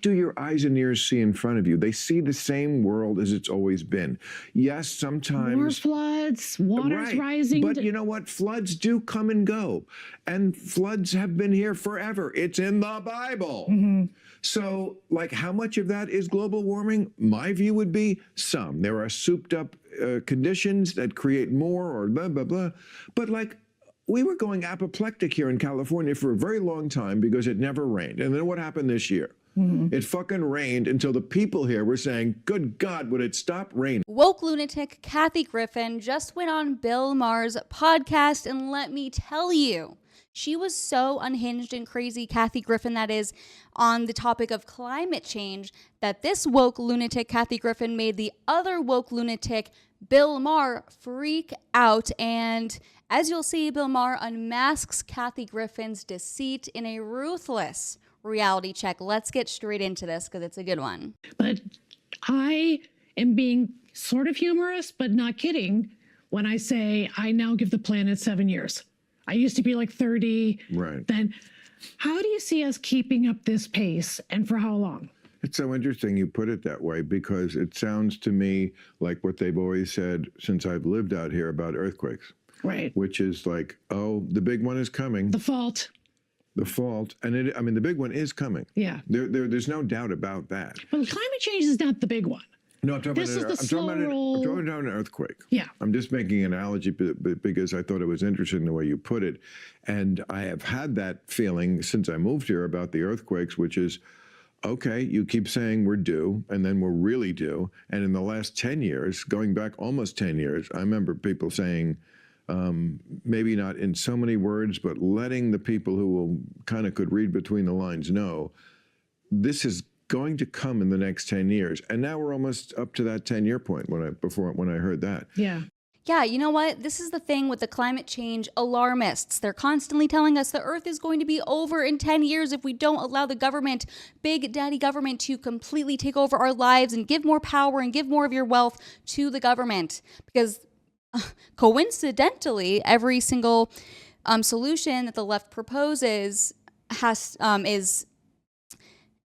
do your eyes and ears see in front of you? They see the same world as it's always been. Yes, sometimes more floods, water's rising. But you know what? Floods do come and go. And floods have been here forever. It's in the Bible. So, like, how much of that is global warming? My view would be some. There are souped up conditions that create more or blah, blah, blah. But, like, we were going apoplectic here in California for a very long time because it never rained. And then what happened this year? It fucking rained until the people here were saying, good God, would it stop raining? Woke lunatic Kathy Griffin just went on Bill Maher's podcast, and let me tell you, she was so unhinged and crazy, Kathy Griffin, that is, on the topic of climate change, that this woke lunatic Kathy Griffin made the other woke lunatic Bill Maher freak out. And as you'll see, Bill Maher unmasks Kathy Griffin's deceit in a ruthless reality check. Let's get straight into this because it's a good one. But I am being sort of humorous, but not kidding, when I say I now give the planet 7 years. I used to be like 30. Right. Then how do you see us keeping up this pace, and for how long? It's so interesting you put it that way, because it sounds to me like what they've always said since I've lived out here about earthquakes. Right. Which is like, oh, the big one is coming. The fault. The fault. And I mean, the big one is coming. Yeah. There's no doubt about that. But climate change is not the big one. No, I'm talking about an earthquake. Yeah. I'm just making an analogy because I thought it was interesting the way you put it. And I have had that feeling since I moved here about the earthquakes, which is, okay, you keep saying we're due, and then we're really due. And in the last 10 years, going back almost 10 years, I remember people saying, maybe not in so many words, but letting the people who kind of could read between the lines know this is going to come in the next 10 years. And now we're almost up to that 10-year point when I heard that. Yeah. Yeah, you know what? This is the thing with the climate change alarmists. They're constantly telling us the Earth is going to be over in 10 years if we don't allow the government, big daddy government, to completely take over our lives and give more power and give more of your wealth to the government. Because coincidentally, every single solution that the left proposes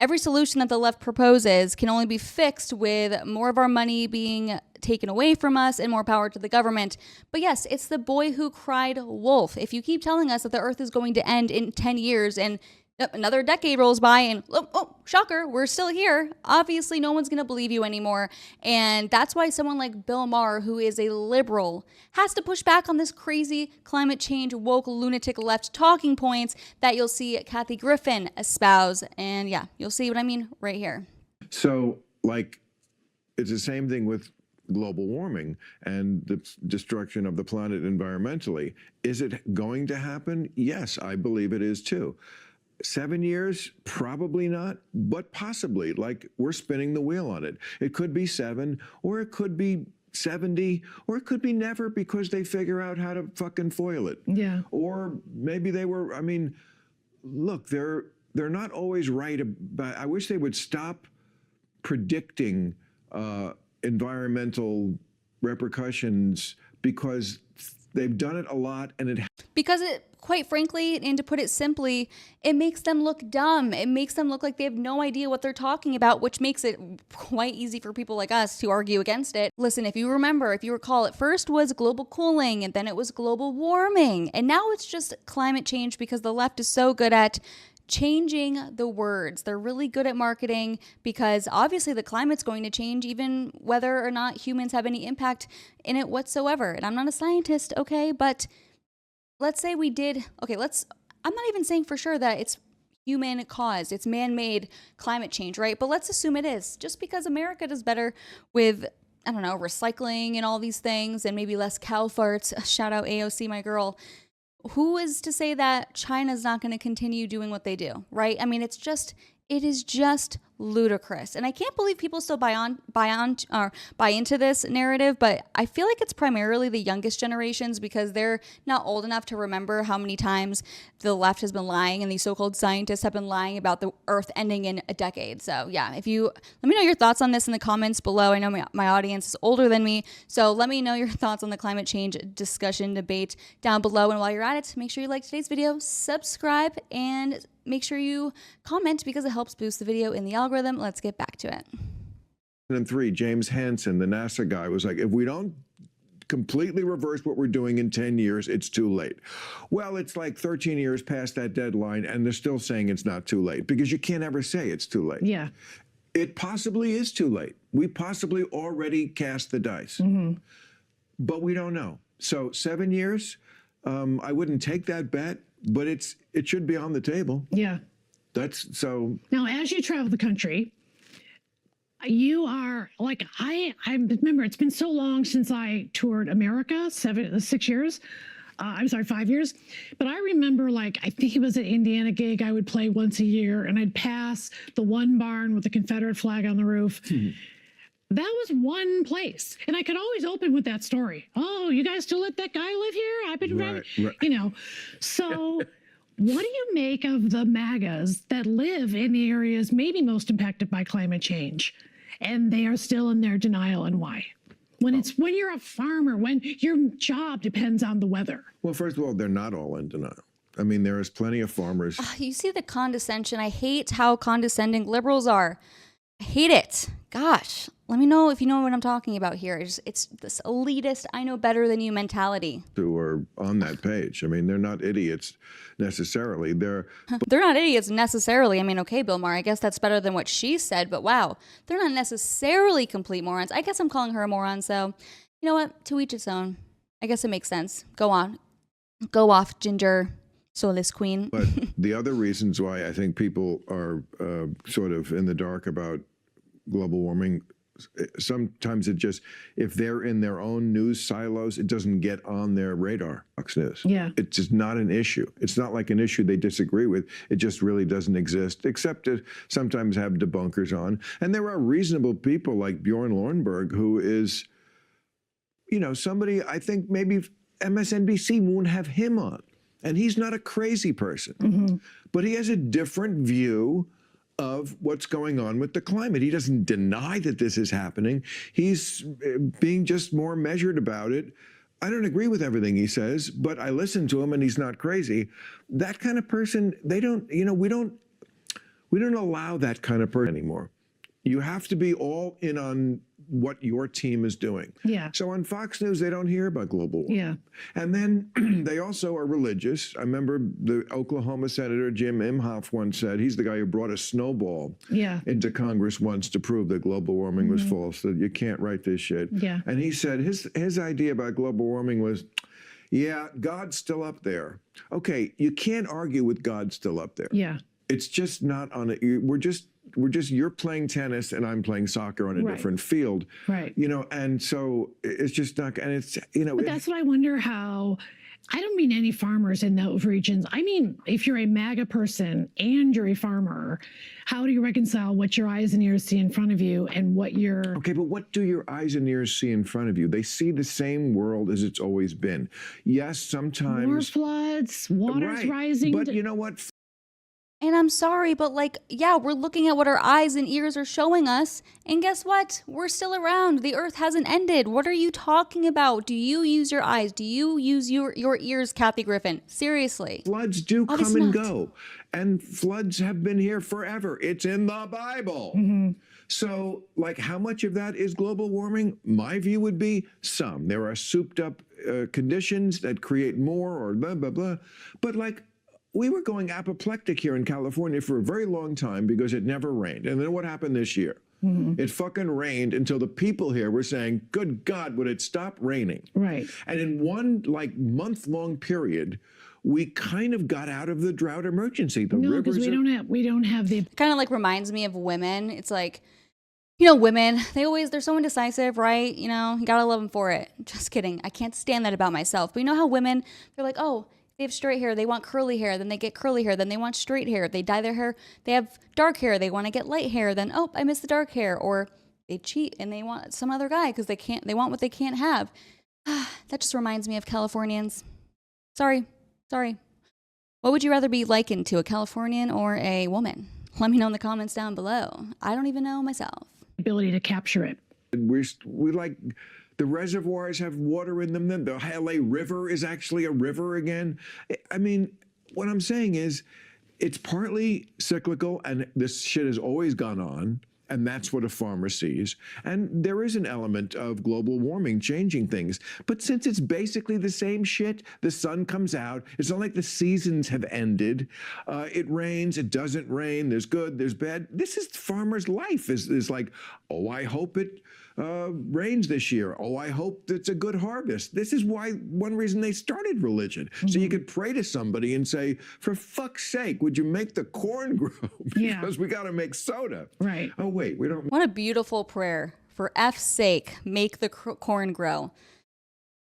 every solution that the left proposes can only be fixed with more of our money being taken away from us and more power to the government. But yes, it's the boy who cried wolf. If you keep telling us that the Earth is going to end in 10 years and another decade rolls by and, oh, shocker, we're still here, obviously no one's going to believe you anymore. And that's why someone like Bill Maher, who is a liberal, has to push back on this crazy climate change, woke, lunatic left talking points that you'll see Kathy Griffin espouse. And yeah, you'll see what I mean right here. So, like, it's the same thing with global warming and the destruction of the planet environmentally. Is it going to happen? Yes, I believe it is too. 7 years? Probably not, but possibly. Like, we're spinning the wheel on it. It could be 7, or it could be 70, or it could be never because they figure out how to fucking foil it. Yeah. Or maybe they were, I mean, look, they're not always right about, I wish they would stop predicting environmental repercussions, because they've done it a lot, and because it, quite frankly, and to put it simply, it makes them look dumb. It makes them look like they have no idea what they're talking about, which makes it quite easy for people like us to argue against it. Listen, if you recall, it first was global cooling, and then it was global warming, and now it's just climate change, because the left is so good at changing the words. They're really good at marketing, because obviously the climate's going to change even whether or not humans have any impact in it whatsoever. And I'm not a scientist, okay, but let's say we did, okay, I'm not even saying for sure that it's human caused, it's man-made climate change, right? But let's assume it is, just because America does better with, I don't know, recycling and all these things, and maybe less cow farts. Shout out AOC, my girl. Who is to say that China's not going to continue doing what they do, right? I mean, it is just ludicrous. And I can't believe people still buy into this narrative, but I feel like it's primarily the youngest generations, because they're not old enough to remember how many times the left has been lying and these so-called scientists have been lying about the Earth ending in a decade. So yeah, let me know your thoughts on this in the comments below. I know my audience is older than me, so let me know your thoughts on the climate change discussion debate down below. And while you're at it, make sure you like today's video, subscribe, and make sure you comment, because it helps boost the video in the algorithm. algorithm. Let's get back to it. 2003, James Hansen, the NASA guy, was like, if we don't completely reverse what we're doing in 10 years, it's too late. Well, it's like 13 years past that deadline, and they're still saying it's not too late, because you can't ever say it's too late. Yeah. It possibly is too late. We possibly already cast the dice, but we don't know. So 7 years, I wouldn't take that bet, but it should be on the table. Yeah. That's so. Now, as you travel the country, you are like, I remember it's been so long since I toured America, 6 years. I'm sorry, 5 years. But I remember, like, I think it was an Indiana gig I would play once a year, and I'd pass the one barn with the Confederate flag on the roof. That was one place. And I could always open with that story. Oh, you guys still let that guy live here? I've been, Right. you know. So what do you make of the MAGAs that live in the areas maybe most impacted by climate change? And they are still in their denial, and why? When you're a farmer, when your job depends on the weather. Well, first of all, they're not all in denial. I mean, there is plenty of farmers. You see the condescension. I hate how condescending liberals are. I hate it. Gosh, let me know if you know what I'm talking about here. It's this elitist, I know better than you mentality. Who are on that page. I mean, they're not idiots necessarily. They're not idiots necessarily. I mean, okay, Bill Maher, I guess that's better than what she said, but wow, they're not necessarily complete morons. I guess I'm calling her a moron, so you know what? To each its own. I guess it makes sense. Go on. Go off, Ginger Soulless Queen. But the other reasons why I think people are sort of in the dark about global warming, sometimes it just, if they're in their own news silos, it doesn't get on their radar. Fox News. Yeah. It's just not an issue. It's not like an issue they disagree with. It just really doesn't exist, except to sometimes have debunkers on. And there are reasonable people like Bjorn Lornberg, who is, you know, somebody I think maybe MSNBC won't have him on. And he's not a crazy person, but he has a different view of what's going on with the climate. He doesn't deny that this is happening. He's being just more measured about it. I don't agree with everything he says, but I listen to him and he's not crazy. That kind of person, they don't, you know, we don't allow that kind of person anymore. You have to be all in on what your team is doing. Yeah. So on Fox News, they don't hear about global warming. Yeah. And then they also are religious. I remember the Oklahoma Senator Jim Imhoff once said, he's the guy who brought a snowball into Congress once to prove that global warming was false, that you can't write this shit. Yeah. And he said his idea about global warming was, yeah, God's still up there. Okay, you can't argue with God still up there. Yeah. It's just not on it. You're playing tennis and I'm playing soccer on a different field. Right. You know, and so it's just not, and it's, you know. But that's what I wonder how, I don't mean any farmers in those regions. I mean, if you're a MAGA person and you're a farmer, how do you reconcile what your eyes and ears see in front of you and what your... Okay, but what do your eyes and ears see in front of you? They see the same world as it's always been. Yes, sometimes... More floods, water's rising. But you know what? And I'm sorry, but like, yeah, we're looking at what our eyes and ears are showing us. And guess what? We're still around. The earth hasn't ended. What are you talking about? Do you use your eyes? Do you use your ears, Kathy Griffin? Seriously. Floods do come and go. And floods have been here forever. It's in the Bible. So, like, how much of that is global warming? My view would be some. There are souped up conditions that create more or blah, blah, blah. But like, we were going apoplectic here in California for a very long time because it never rained. And then what happened this year? It fucking rained until the people here were saying, good God, would it stop raining? Right. And in one like month-long period, we kind of got out of the drought emergency. The No, because rivers we don't have the... Kind of like reminds me of women. It's like, you know, women, they're so indecisive, right? You know, you gotta love them for it. Just kidding. I can't stand that about myself. But you know how women, they're like, oh, they have straight hair, they want curly hair, then they get curly hair, then they want straight hair. They dye their hair, they have dark hair, they want to get light hair, then, oh, I miss the dark hair. Or they cheat and they want some other guy because they want what they can't have. That just reminds me of Californians. Sorry. What would you rather be likened to, a Californian or a woman? Let me know in the comments down below. I don't even know myself. ability to capture it. We like, the reservoirs have water in them. The LA River is actually a river again. I mean, what I'm saying is, it's partly cyclical, and this shit has always gone on. And that's what a farmer sees. And there is an element of global warming changing things. But since it's basically the same shit, the sun comes out. It's not like the seasons have ended. It rains, it doesn't rain, there's good, there's bad. This is farmer's life, is like, oh, I hope it rains this year. Oh, I hope it's a good harvest. This is one reason they started religion. So you could pray to somebody and say, for fuck's sake, would you make the corn grow? Because we got to make soda. Right. Oh, wait, we don't. What a beautiful prayer. For F's sake, make the corn grow.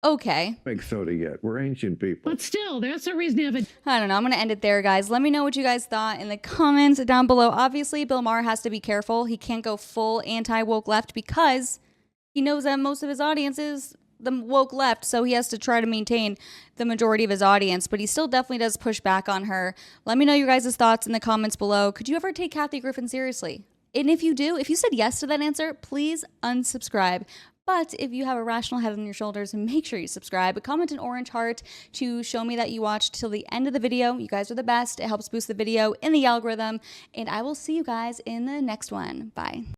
Okay. Make soda yet. We're ancient people. But still, there's a reason to have a I don't know. I'm going to end it there, guys. Let me know what you guys thought in the comments down below. Obviously, Bill Maher has to be careful. He can't go full anti-woke left because he knows that most of his audience is the woke left, so he has to try to maintain the majority of his audience, but he still definitely does push back on her. Let me know your guys' thoughts in the comments below. Could you ever take Kathy Griffin seriously? And if you do, if you said yes to that answer, please unsubscribe. But if you have a rational head on your shoulders, make sure you subscribe. Comment an orange heart to show me that you watched till the end of the video. You guys are the best. It helps boost the video in the algorithm. And I will see you guys in the next one. Bye.